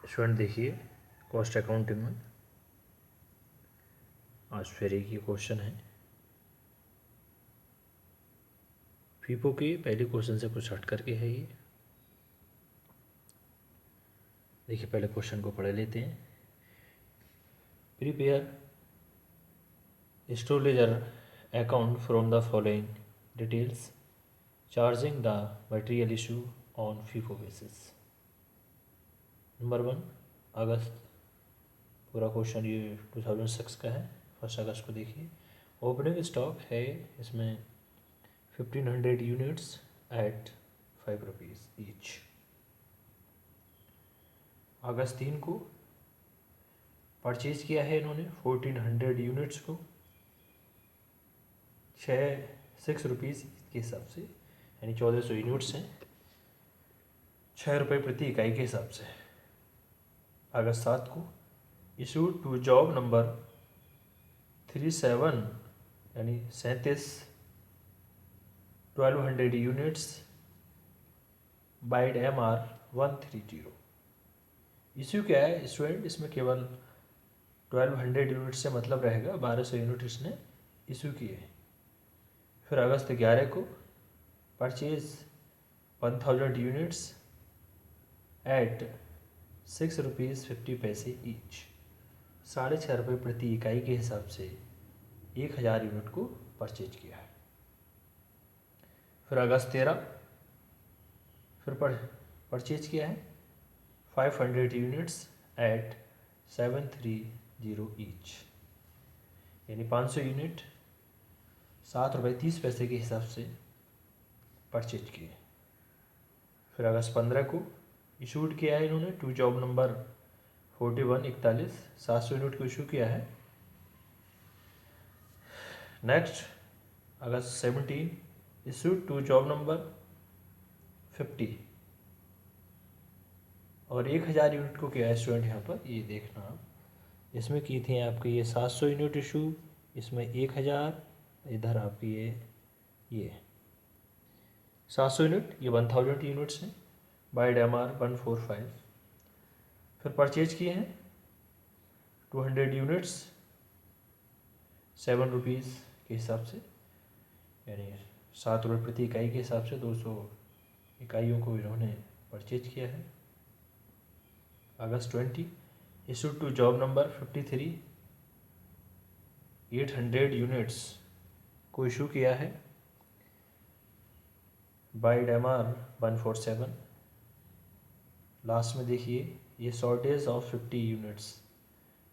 Student देखिए cost accounting में आज फिर एक ही क्वेश्चन है। फीफो के पहले क्वेश्चन से कुछ हट करके है ये। देखिए पहले क्वेश्चन को पढ़ लेते हैं। Prepare store ledger account from the following details charging the material issue on FIFO basis. Number 1 अगस्त, पूरा क्वेश्चन ये 2006 का है। 1 अगस्त को देखिए ओपनिंग स्टॉक है इसमें 1500 यूनिट्स एट 5 रुपीज़ ईच। अगस्त 3 को परचेज किया है इन्होंने 1400 यूनिट्स को 6 रुपीज़ के हिसाब से, यानी 1400 यूनिट्स हैं 6 रुपये प्रति इकाई के हिसाब से। अगस्त 7 को इशूड टू जॉब नंबर 37 यानी 37 1200 यूनिट्स बाइड MR 130। इशू क्या है स्टूडेंट, इसमें केवल 1200 यूनिट से मतलब रहेगा, 1200 यूनिट इसने इशू किए। फिर अगस्त 11 को परचेज 1000 यूनिट्स एट 6 रुपीज़ 50 पैसे ईच, 6.5 रुपये प्रति इकाई के हिसाब से 1000 यूनिट को परचेज किया है। फिर अगस्त 13 फिर परचेज किया है 500 यूनिट्स एट 730 ईच, यानी 500 यूनिट 7 रुपये 30 पैसे के हिसाब से परचेज किए। फिर अगस्त 15 को इशूड किया है इन्होंने टू जॉब नंबर 4141 700 यूनिट को इशू किया है। Next August 17 issued to job number 50 और 1000 यूनिट को किया है स्टूडेंट। यहाँ पर ये देखना आप, इसमें की थी आपकी ये 700 यूनिट इशू, इसमें 1000, इधर आपकी ये 700 यूनिट, ये 1000 यूनिट्स हैं बाइड MR 145। फिर परचेज किए हैं 200 यूनिट्स 7 रुपीज़ के हिसाब से, यानी 7 रुपये प्रति इकाई के हिसाब से 200 इकाइयों को इन्होंने परचेज किया है। August 20 issued to job number 53 800 units को इशू किया है बाइड MR 147। लास्ट में देखिए ये shortage of 50 units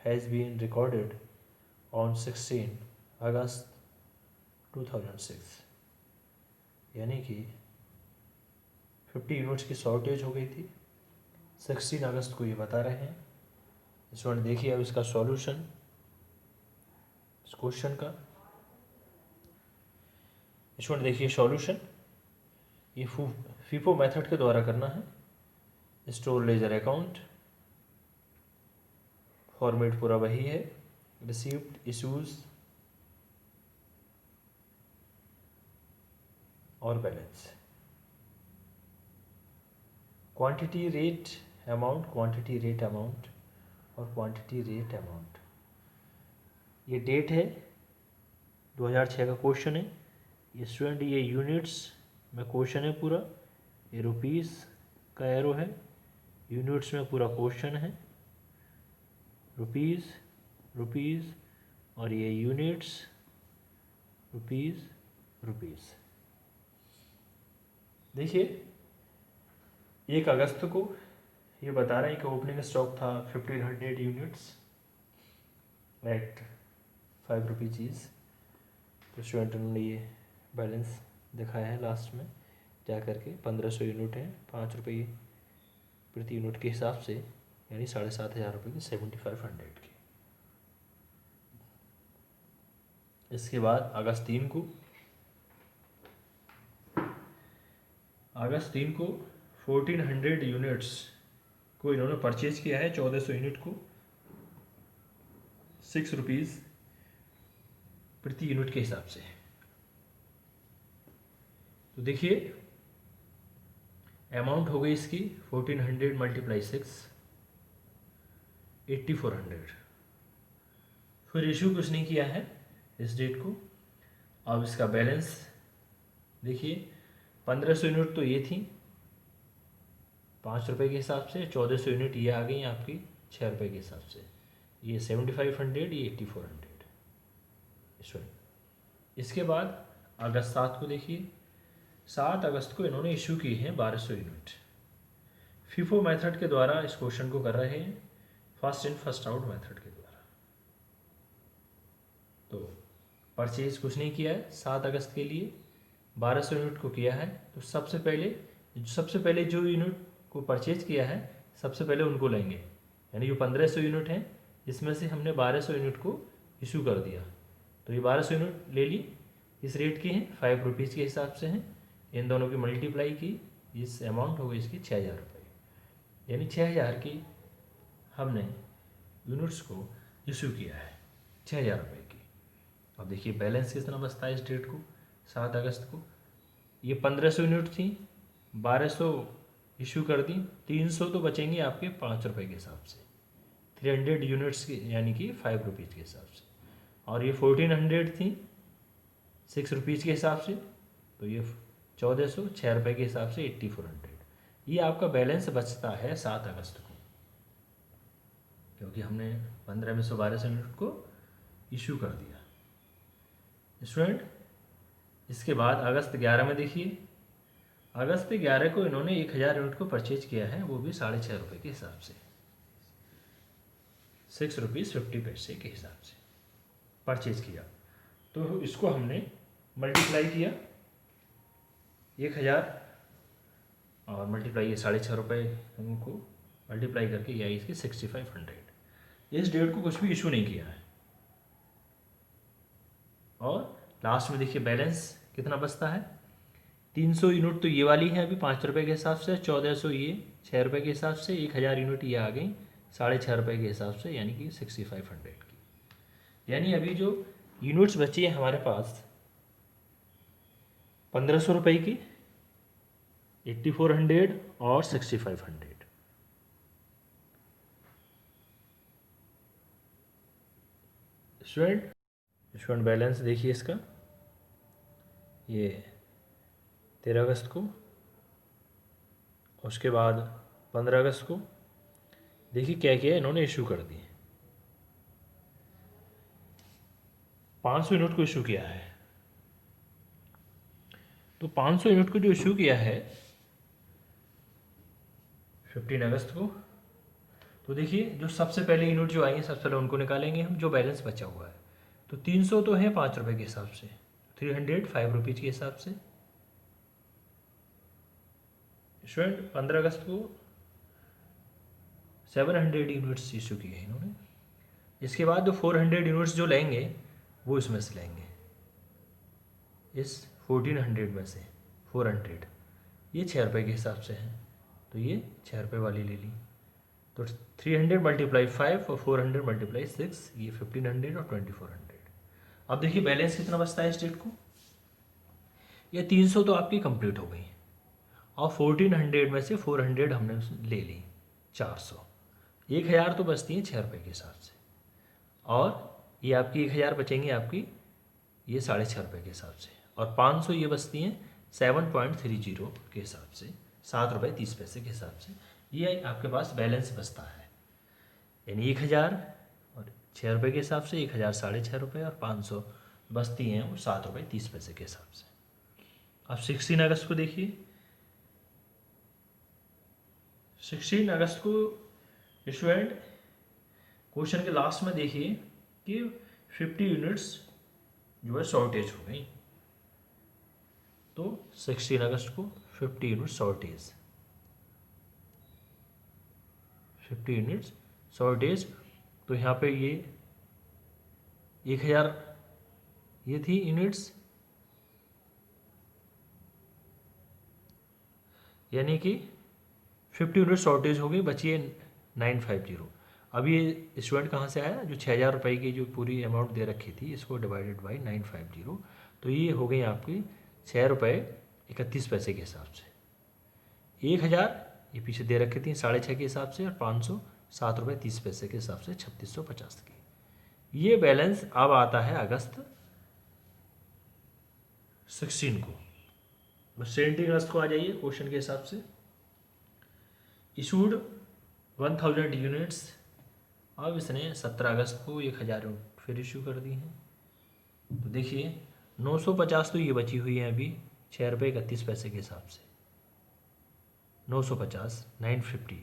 has been recorded on 16 August 2006, यानी कि 50 यूनिट्स की शॉर्टेज हो गई थी 16 अगस्त को, ये बता रहे हैं। स्टूडेंट देखिए अब इसका सॉल्यूशन इस क्वेश्चन का। स्टूडेंट देखिए सॉल्यूशन, ये फीफो मेथड के द्वारा करना है। स्टोर लेजर अकाउंट फॉर्मेट पूरा वही है, रिसीव्ड इशूज और balance, quantity rate amount, quantity rate amount और क्वांटिटी रेट अमाउंट। ये डेट है 2006 का क्वेश्चन है ये स्टूडेंट, ये यूनिट्स में क्वेश्चन है पूरा, ये रुपीज़ का एरो है, यूनिट्स में पूरा क्वेश्चन है रुपीज़ रुपीज़, और ये यूनिट्स रुपीज़ रुपीज़। देखिए 1 अगस्त को ये बता रहे हैं कि ओपनिंग स्टॉक था 1500 यूनिट्स एट 5 रुपीज़ चीज़। तो स्टूडेंट ने ये बैलेंस दिखाया है लास्ट में जा करके 1500 यूनिट है 5 रुपये प्रति यूनिट के हिसाब से, यानी 7500 रुपये की 7500 की। इसके बाद अगस्त 3 को 1400 यूनिट्स को इन्होंने परचेज किया है 1400 यूनिट को 6 रुपीज़ प्रति यूनिट के हिसाब से। तो देखिए अमाउंट हो गई इसकी 1400 × 6 8400। फिर इशू कुछ नहीं किया है इस डेट को। अब इसका बैलेंस देखिए, 1500 यूनिट तो ये थी 5 रुपये के हिसाब से, 1400 यूनिट ये आ गई आपकी 6 रुपये के हिसाब से, ये 7500, ये 8400 सॉरी। इसके बाद अगस्त 7 को देखिए, 7 अगस्त को इन्होंने इशू की है 1200 यूनिट। फीफो मेथड के द्वारा इस क्वेश्चन को कर रहे हैं, first in first out method के द्वारा। तो परचेज कुछ नहीं किया है 7 अगस्त के लिए, 1200 यूनिट को किया है। तो सबसे पहले जो यूनिट को परचेज किया है सबसे पहले उनको लेंगे, यानी जो 1500 यूनिट है इसमें से हमने 1200 यूनिट को इशू कर दिया। तो ये 1200 यूनिट ले ली, इस रेट की हैं, 5 रुपीज़ के हिसाब से हैं। इन दोनों की मल्टीप्लाई की, इस अमाउंट हो गई इसकी 6000 रुपये, यानी 6000 की हमने यूनिट्स को इशू किया है 6000 रुपये की। अब देखिए बैलेंस कितना बचता है इस डेट को, 7 अगस्त को। ये 1500 यूनिट थी, 1200 इशू कर दी, 300 तो बचेंगे आपके 5 रुपये के हिसाब से, 300 यूनिट्स की, यानी कि 5 रुपीज़ के हिसाब से। और ये 1400 थी 6 रुपीज़ के हिसाब से, तो ये 1400 6 रुपये के हिसाब से 8400। ये आपका बैलेंस बचता है 7 अगस्त को, क्योंकि हमने 15 में से 1200 यूनिट को इशू कर दिया स्टूडेंट। इसके बाद अगस्त 11 में देखिए, अगस्त 11 को इन्होंने 1000 यूनिट को परचेज किया है, वो भी 6.5 रुपये के हिसाब से, 6 रुपीज़ 50 पैसे के हिसाब से परचेज किया। तो इसको हमने मल्टीप्लाई किया 1000 और मल्टीप्लाई ये 6.5 रुपये उनको मल्टीप्लाई करके ये आई इसकी 6500। इस डेट को कुछ भी इशू नहीं किया है। और लास्ट में देखिए बैलेंस कितना बचता है, 300 यूनिट तो ये वाली है अभी 5 रुपये के हिसाब से, 1400 ये 6 रुपये के हिसाब से, 1000 यूनिट ये आ गई 6.5 रुपये के हिसाब से, यानी कि 6500 की। यानी अभी जो यूनिट्स बची है हमारे पास 1500 रुपये की, 8400 और 6500। स्टूडेंट बैलेंस देखिए इसका, ये 13 अगस्त को, उसके बाद 15 अगस्त को देखिए क्या किया इन्होंने इशू कर दिए, 500 यूनिट को इशू किया है। तो 500 यूनिट को जो इशू किया है 15 अगस्त को, तो देखिए जो सबसे पहले यूनिट जो आएंगे सबसे पहले उनको निकालेंगे हम, जो बैलेंस बचा हुआ है। तो 300 तो है 5 रुपये के हिसाब से, 300 5 रुपीज़ के हिसाब से। स्टूडेंट 15 अगस्त को 700 यूनिट्स इशू किए हैं इन्होंने। इसके बाद जो 400 यूनिट्स जो लेंगे वो इसमें से लेंगे, इस 1400 में से 400, ये 6 रुपये के हिसाब से है, तो ये 6 रुपये वाली ले ली। तो 300 मल्टीप्लाई 5 और 400 मल्टीप्लाई 6, ये 1500 और 2400। अब देखिए बैलेंस कितना बचता है इस डेट को, ये 300 तो आपकी कंप्लीट हो गई और 1400 में से 400 हमने ले ली 400, 1000 तो बचती हैं 6 रुपये के हिसाब से, और ये आपकी 1000 बचेंगी आपकी ये 6.5 रुपये के हिसाब से, और 500 ये बचती हैं 7.30 के हिसाब से, 7 रुपये 30 पैसे के हिसाब से। ये आपके पास बैलेंस बचता है, यानी 1000 और 6 रुपये के हिसाब से, 1000 6.5 रुपये, और 500 बचती हैं वो 7 रुपये 30 पैसे के हिसाब से। अब 16 अगस्त को देखिए, 16 अगस्त को स्टूडेंट क्वेश्चन के लास्ट में देखिए कि 50 यूनिट्स जो है शॉर्टेज हो गई। तो 16 अगस्त को 50 यूनिट्स शॉर्टेज, 50 यूनिट्स शॉर्टेज। तो यहाँ पे ये 1000 ये थी यूनिट्स, यानी कि 50 यूनिट शॉर्टेज हो गई, बची है 950। अब ये स्टूडेंट कहाँ से आया, जो 6000 रुपये की जो पूरी अमाउंट दे रखी थी इसको डिवाइडेड बाई 950, तो ये हो गई आपकी 6 रुपये 31 पैसे के हिसाब से। 1000 ये पीछे दे रखी थी 6.5 के हिसाब से, और 500 7 रुपये 30 पैसे के हिसाब से 3650 की। ये बैलेंस अब आता है अगस्त 16 को। 17 अगस्त को आ जाइए क्वेश्चन के हिसाब से। Issued 1000 units. अब इसने 17 अगस्त को 1000 यूनिट फिर इशू कर दी हैं। तो देखिए 950 तो ये बची हुई है अभी 6 रुपये 31 पैसे के हिसाब से। 950 950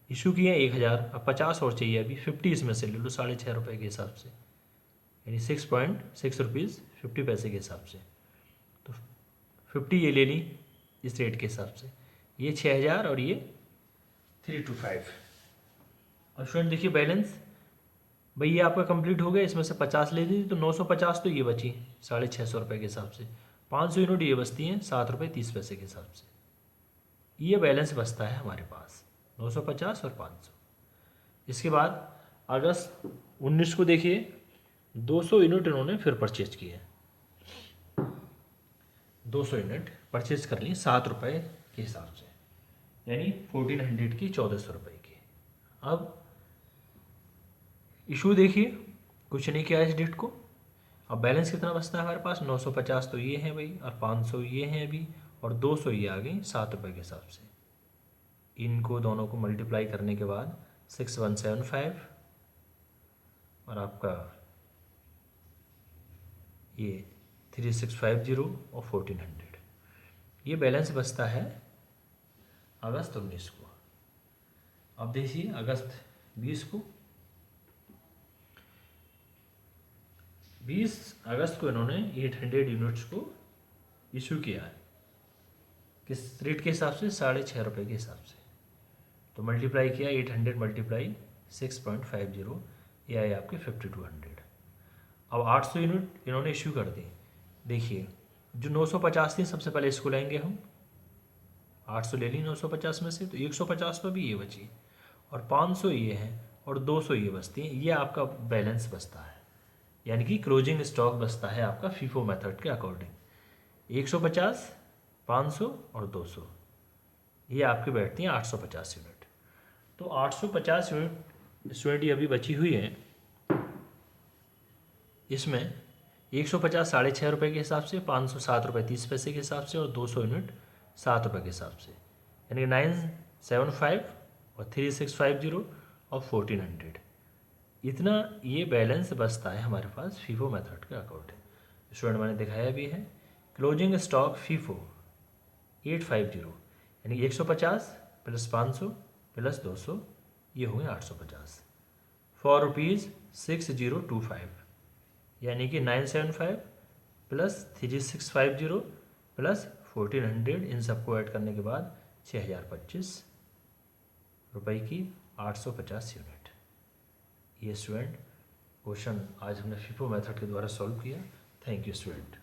इशू किए 1000, अब 50 और चाहिए अभी। 50 इसमें से ले लो 6.5 रुपये के हिसाब से, यानी 6.6 रुपीज़ 50 पैसे के हिसाब से। तो 50 ये ले ली इस रेट के हिसाब से, ये 6000 और ये 325। और स्टूडेंट देखिए बैलेंस भाई ये आपका कंप्लीट हो गया, इसमें से 50 ले ली तो 950 तो ये बची 650 रुपये के हिसाब से। 500 यूनिट ये बचती हैं 7 रुपये 30 पैसे के हिसाब से। ये बैलेंस बचता है हमारे पास 950 और 500। इसके बाद अगस्त 19 को देखिए 200 यूनिट इन्होंने फिर परचेज किए। 200 यूनिट परचेज कर ली 7 रुपये के हिसाब से, यानी 1400 की 1400 रुपये की। अब इशू देखिए कुछ नहीं किया इस डेट को। अब बैलेंस कितना बचता है हमारे पास 950 तो ये है भाई, और 500 ये हैं अभी, और 200 ये आ गई 7 रुपये के हिसाब से। इनको दोनों को मल्टीप्लाई करने के बाद 6175 और आपका ये 3650 और 1400, ये बैलेंस बचता है अगस्त 19 को। अब देखिए अगस्त 20 को, 20 अगस्त को इन्होंने 800 यूनिट्स को इशू किया है। किस रेट के हिसाब से 6.5 रुपये के हिसाब से। तो मल्टीप्लाई किया 800 मल्टीप्लाई 6.50, ये आए आपके 5200। अब 800 यूनिट इन्होंने इशू कर दी। देखिए जो 950 थी सबसे पहले इसको लेंगे हम, 800 ले ली 950 में से, तो 150 पर भी ये बची, और 500 ये हैं और 200 ये बचती हैं। ये आपका बैलेंस बचता है, यानी कि क्लोजिंग स्टॉक बचता है आपका फीफो मेथड के अकॉर्डिंग। 150 500 और 200 ये आपकी बैठती हैं 850 यूनिट। तो 850 यूनिट स्टूडेंट ये अभी बची हुई है, इसमें 150 6.5 रुपये के हिसाब से, 500 7 रुपये 30 पैसे के हिसाब से, और 200 यूनिट 7 रुपये के हिसाब से, यानी 975 और 3650 और 1400। इतना ये बैलेंस बचता है हमारे पास फीफो मेथड के अकॉर्डिंग। स्टूडेंट मैंने दिखाया भी है। क्लोजिंग स्टॉक फीफो 850, यानी 150 प्लस 500 प्लस 200 ये होंगे 850 फॉर ₹6025, यानी कि 975 प्लस 3650 प्लस 1400, इन सबको ऐड करने के बाद 6025 रुपये की 850 यूनिट। ये स्टूडेंट क्वेश्चन आज हमने फीफो मेथड के द्वारा सॉल्व किया। Thank you student.